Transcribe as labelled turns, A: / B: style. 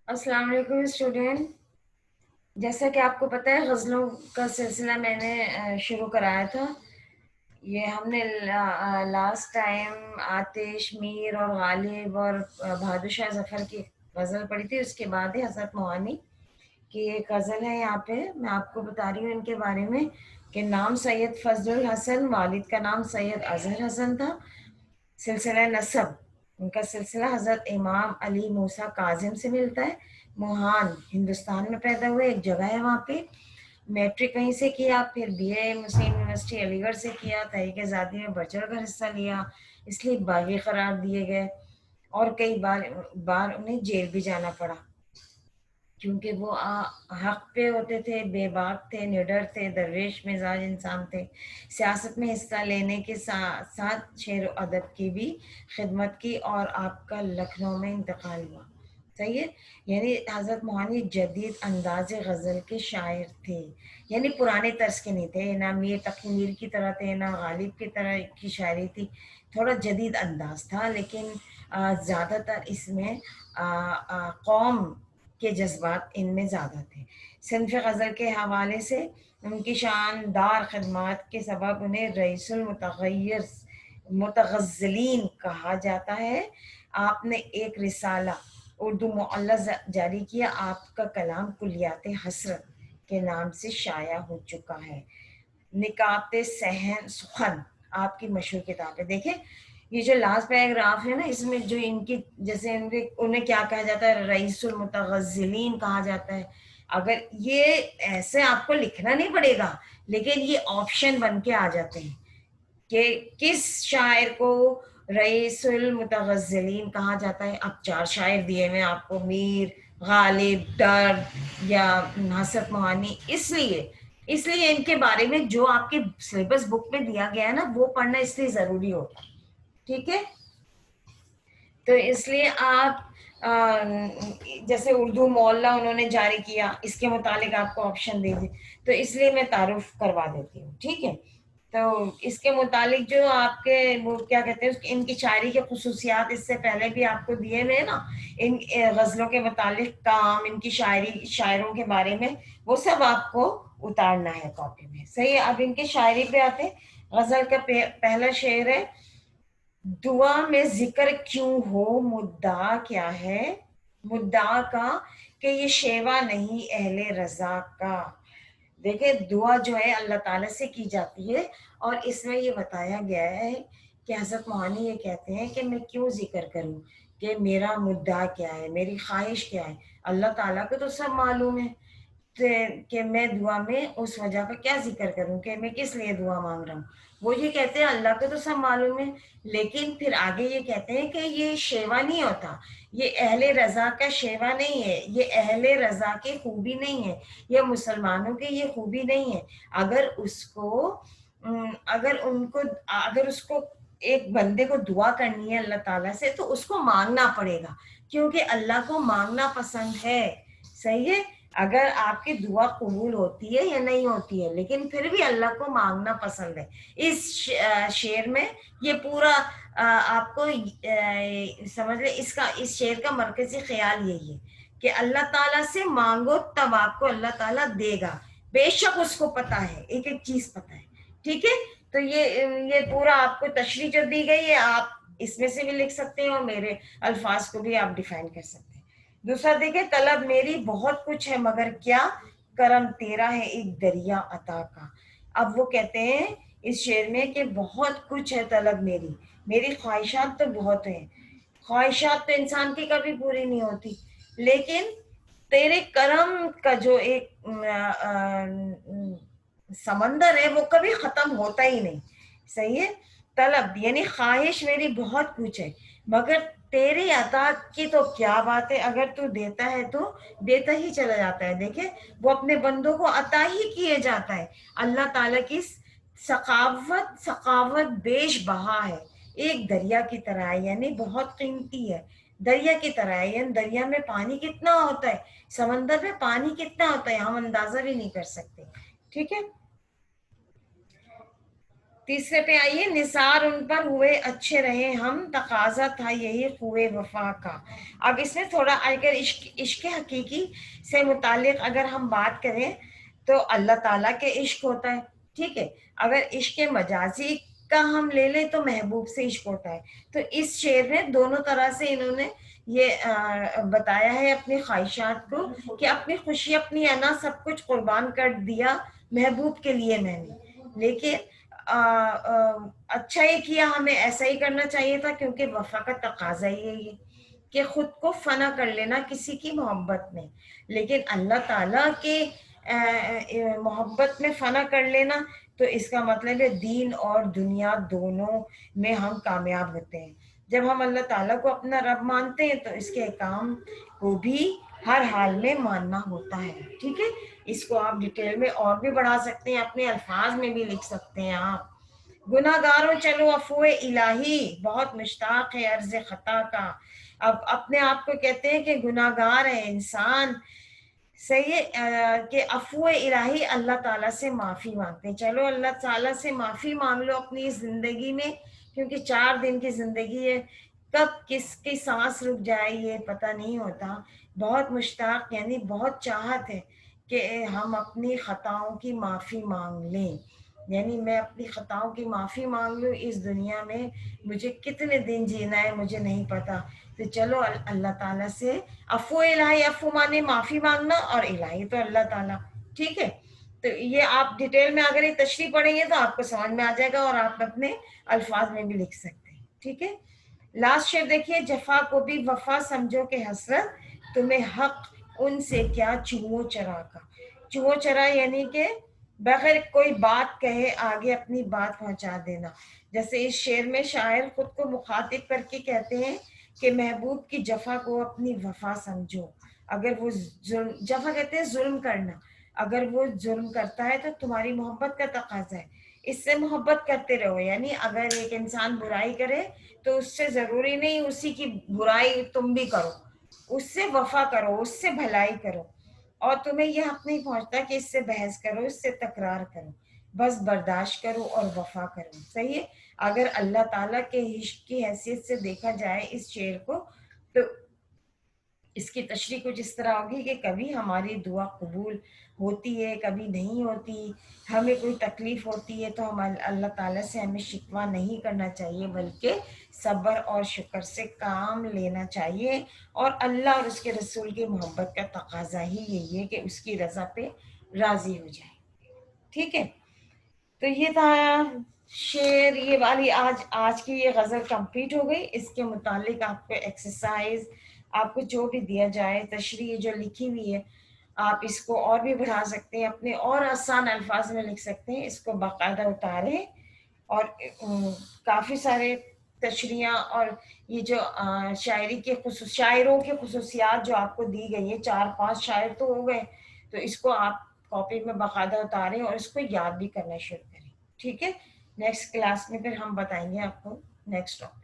A: السلام علیکم اسٹوڈینٹ. جیسا کہ آپ کو پتہ ہے غزلوں کا سلسلہ میں نے شروع کرایا تھا. یہ ہم نے لاسٹ ٹائم آتش، میر اور غالب اور بہادر شاہ ظفر کی غزل پڑھی تھی. اس کے بعد ہی حضرت موانی کی ایک غزل ہے. یہاں پہ میں آپ کو بتا رہی ہوں ان کے بارے میں کہ نام سید فضل الحسن، والد کا نام سید اظہر حسن تھا. سلسلہ نسب ان کا سلسلہ حضرت امام علی موسیٰ کاظم سے ملتا ہے. موہان ہندوستان میں پیدا ہوئے، ایک جگہ ہے وہاں پہ. میٹرک وہیں سے کیا، پھر بی اے مسلم یونیورسٹی علی گڑھ سے کیا. تحریک آزادی میں بڑھ چڑھ کر حصہ لیا، اس لیے باغی قرار دیے گئے اور کئی بار انہیں جیل بھی جانا پڑا کیونکہ وہ حق پہ ہوتے تھے، بے باک تھے، نڈر تھے، درویش مزاج انسان تھے. سیاست میں حصہ لینے کے ساتھ ساتھ شعر و ادب کی بھی خدمت کی اور آپ کا لکھنؤ میں انتقال ہوا. صحیح ہے. یعنی حضرت موہانی جدید انداز غزل کے شاعر تھے، یعنی پرانے طرز کے نہیں تھے. نہ میر تقی میر کی طرح تھے، نہ غالب کی طرح کی شاعری تھی. تھوڑا جدید انداز تھا، لیکن زیادہ تر اس میں قوم کے جذبات ان میں زیادہ تھے. صنف غزل کے حوالے سے ان کی شاندار خدمات کے سبب انہیں رئیس متغزلین کہا جاتا ہے. آپ نے ایک رسالہ اردو معلّہ جاری کیا. آپ کا کلام کلیات حسرت کے نام سے شائع ہو چکا ہے. نکات صحن سخن آپ کی مشہور کتاب ہے. دیکھیں یہ جو لاسٹ پیراگراف ہے نا، اس میں جو ان کی جیسے انہیں کیا کہا جاتا ہے، رئیس المتغزلین کہا جاتا ہے. اگر یہ ایسے آپ کو لکھنا نہیں پڑے گا، لیکن یہ آپشن بن کے آ جاتے ہیں کہ کس شاعر کو رئیس المتغزلین کہا جاتا ہے. اب 4 شاعر دیے میں آپ کو، میر، غالب، درد یا حضرت موہانی. اس لیے ان کے بارے میں جو آپ کے سلیبس بک میں دیا گیا ہے نا، وہ پڑھنا اس لیے ضروری ہوتا ہے. ٹھیک ہے. تو اس لیے آپ جیسے اردو معلّہ انہوں نے جاری کیا، اس کے متعلق آپ کو آپشن دے دی، تو اس لیے میں تعارف کروا دیتی ہوں. ٹھیک ہے. تو اس کے متعلق جو آپ کے وہ کیا کہتے ہیں ان کی شاعری کے خصوصیات اس سے پہلے بھی آپ کو دیے ہوئے نا، ان غزلوں کے متعلق کام، ان کی شاعروں کے بارے میں، وہ سب آپ کو اتارنا ہے کاپی میں. صحیح ہے. اب ان کی شاعری پہ آتے. غزل کا پہلا شعر ہے: دعا میں ذکر کیوں ہو مدعا کیا ہے، مدعا کا کہ یہ شیوا نہیں اہل رضا کا. دیکھیں دعا جو ہے اللہ تعالیٰ سے کی جاتی ہے، اور اس میں یہ بتایا گیا ہے کہ حضرت موہانی یہ کہتے ہیں کہ میں کیوں ذکر کروں، کہ میرا مدعا کیا ہے، میری خواہش کیا ہے. اللہ تعالیٰ کو تو سب معلوم ہے کہ میں دعا میں اس وجہ کا کیا ذکر کروں، کہ میں کس لیے دعا مانگ رہا ہوں. وہ یہ کہتے ہیں اللہ کو تو سب معلوم ہے، لیکن پھر آگے یہ کہتے ہیں کہ یہ شیوا نہیں ہوتا، یہ اہل رضا کا شیوا نہیں ہے، یہ اہل رضا کی خوبی نہیں ہے، یہ مسلمانوں کی یہ خوبی نہیں ہے. اگر اس کو ایک بندے کو دعا کرنی ہے اللہ تعالیٰ سے، تو اس کو مانگنا پڑے گا، کیونکہ اللہ کو مانگنا پسند ہے. صحیح ہے. اگر آپ کی دعا قبول ہوتی ہے یا نہیں ہوتی ہے، لیکن پھر بھی اللہ کو مانگنا پسند ہے. اس شعر میں یہ پورا آپ کو سمجھ لیں، اس شعر کا مرکزی خیال یہی ہے کہ اللہ تعالیٰ سے مانگو تب آپ کو اللہ تعالیٰ دے گا. بے شک اس کو پتا ہے، ایک ایک چیز پتا ہے. ٹھیک ہے. تو یہ پورا آپ کو تشریح جو دی گئی ہے، آپ اس میں سے بھی لکھ سکتے ہیں اور میرے الفاظ کو بھی آپ ڈیفائن کر سکتے ہیں. دوسرا دیکھیں: طلب میری بہت کچھ ہے مگر کیا، کرم تیرا ہے ایک دریا عطا کا. اب وہ کہتے ہیں اس شعر میں کہ بہت کچھ ہے طلب میری خواہشات تو بہت ہیں. خواہشات تو انسان کی کبھی پوری نہیں ہوتی، لیکن تیرے کرم کا جو ایک سمندر ہے وہ کبھی ختم ہوتا ہی نہیں. صحیح ہے. طلب یعنی خواہش میری بہت کچھ ہے، مگر تیری عطا کی تو کیا بات ہے. اگر تو دیتا ہے تو دیتا ہی چلا جاتا ہے. دیکھیں وہ اپنے بندوں کو عطا ہی کیے جاتا ہے. اللہ تعالیٰ کی سخاوت بیش بہا ہے، ایک دریا کی طرح ہے، یعنی بہت قیمتی ہے. دریا کی طرح ہے، یعنی دریا میں پانی کتنا ہوتا ہے، سمندر میں پانی کتنا ہوتا ہے، ہم اندازہ بھی نہیں کر سکتے. ٹھیک ہے. تیسرے پہ آئیے، نثار ان پر ہوئے اچھے رہے ہم، تقاضا تھا یہی خوئے وفا کا۔ اب اس میں تھوڑا اگر عشق حقیقی سے متعلق اگر ہم بات کریں تو اللہ تعالیٰ کے عشق ہوتا ہے، ٹھیک ہے۔ اگر عشق مجازی کا ہم لے لیں تو محبوب سے عشق ہوتا ہے۔ تو اس شعر میں دونوں طرح سے انہوں نے یہ بتایا ہے اپنی خواہشات کو، کہ اپنی خوشی اپنی انا سب کچھ قربان کر دیا محبوب کے لیے میں نے، لیکن اچھا ہی کیا، ہمیں ایسا ہی کرنا چاہیے تھا، کیونکہ وفا کا تقاضا ہی ہے یہ کہ خود کو فنا کر لینا کسی کی محبت میں۔ لیکن اللہ تعالیٰ کے محبت میں فنا کر لینا تو اس کا مطلب ہے دین اور دنیا دونوں میں ہم کامیاب ہوتے ہیں۔ جب ہم اللہ تعالیٰ کو اپنا رب مانتے ہیں تو اس کے احکام کو بھی ہر حال میں ماننا ہوتا ہے، ٹھیک ہے۔ اس کو آپ ڈیٹیل میں اور بھی بڑھا سکتے ہیں، اپنے الفاظ میں بھی لکھ سکتے ہیں آپ۔ گناہ گاروں چلو عفو الہی، بہت مشتاق ہے عرض خطا کا۔ اب اپنے آپ کو کہتے ہیں کہ گناہ گار ہے انسان، صحیح ہے، کہ عفو الہی اللہ تعالیٰ سے معافی مانگتے ہیں۔ چلو اللہ تعالیٰ سے معافی مانگ لو اپنی زندگی میں، کیونکہ 4 دن کی زندگی ہے، کب کس کی سانس رک جائے یہ پتہ نہیں ہوتا۔ بہت مشتاق یعنی بہت چاہت ہے کہ ہم اپنی خطاؤں کی معافی مانگ لیں، یعنی میں اپنی خطاؤں کی معافی مانگ لوں۔ اس دنیا میں مجھے کتنے دن جینا ہے مجھے نہیں پتا، تو چلو اللہ تعالیٰ سے عفو الہی، عفو مانے معافی مانگنا، اور الہی تو اللہ تعالیٰ، ٹھیک ہے۔ تو یہ آپ ڈیٹیل میں اگر یہ تشریح پڑھیں گے تو آپ کو سمجھ میں آ جائے گا، اور آپ اپنے الفاظ میں بھی لکھ سکتے ہیں، ٹھیک ہے۔ لاسٹ شعر دیکھیے، جفا کو بھی وفا سمجھو کہ حسرت، تمہیں حق ان سے کیا چوہو چرا کا۔ چوہو چرا یعنی کہ بغیر کوئی بات کہے آگے اپنی بات پہنچا دینا۔ جیسے اس شعر میں شاعر خود کو مخاطب کر کے کہتے ہیں کہ محبوب کی جفا کو اپنی وفا سمجھو، اگر وہ جفا کہتے ہیں ظلم کرنا، اگر وہ ظلم کرتا ہے تو تمہاری محبت کا تقاضا ہے، اس سے محبت کرتے رہو۔ یعنی اگر ایک انسان برائی کرے تو اس سے ضروری نہیں اسی کی برائی تم بھی کرو، اس سے وفا کرو، اس سے بھلائی کرو، اور تمہیں یہ حق نہیں پہنچتا کہ اس سے بحث کرو، اس سے تکرار کرو، بس برداشت کرو اور وفا کرو، صحیح ہے۔ اگر اللہ تعالیٰ کے عشق کی حیثیت سے دیکھا جائے اس شعر کو تو اس کی تشریح کچھ اس طرح ہوگی کہ کبھی ہماری دعا قبول ہوتی ہے، کبھی نہیں ہوتی، ہمیں کوئی تکلیف ہوتی ہے تو ہم اللہ تعالیٰ سے ہمیں شکوہ نہیں کرنا چاہیے، بلکہ صبر اور شکر سے کام لینا چاہیے، اور اللہ اور اس کے رسول کی محبت کا تقاضا ہی یہی ہے کہ اس کی رضا پہ راضی ہو جائے، ٹھیک ہے۔ تو یہ تھا شعر، یہ والی آج کی یہ غزل کمپلیٹ ہو گئی۔ اس کے متعلق آپ کو ایکسرسائز، آپ کو جو بھی دیا جائے تشریح جو لکھی ہوئی ہے، آپ اس کو اور بھی بڑھا سکتے ہیں، اپنے اور آسان الفاظ میں لکھ سکتے ہیں، اس کو باقاعدہ اتاریں، اور کافی سارے تشریحاں اور یہ جو شاعری کے شاعروں کی خصوصیات جو آپ کو دی گئی ہے، 4-5 شاعر تو ہو گئے، تو اس کو آپ کاپی میں باقاعدہ اتاریں اور اس کو یاد بھی کرنا شروع کریں، ٹھیک ہے۔ نیکسٹ کلاس میں پھر ہم بتائیں گے آپ کو نیکسٹ ٹاپک۔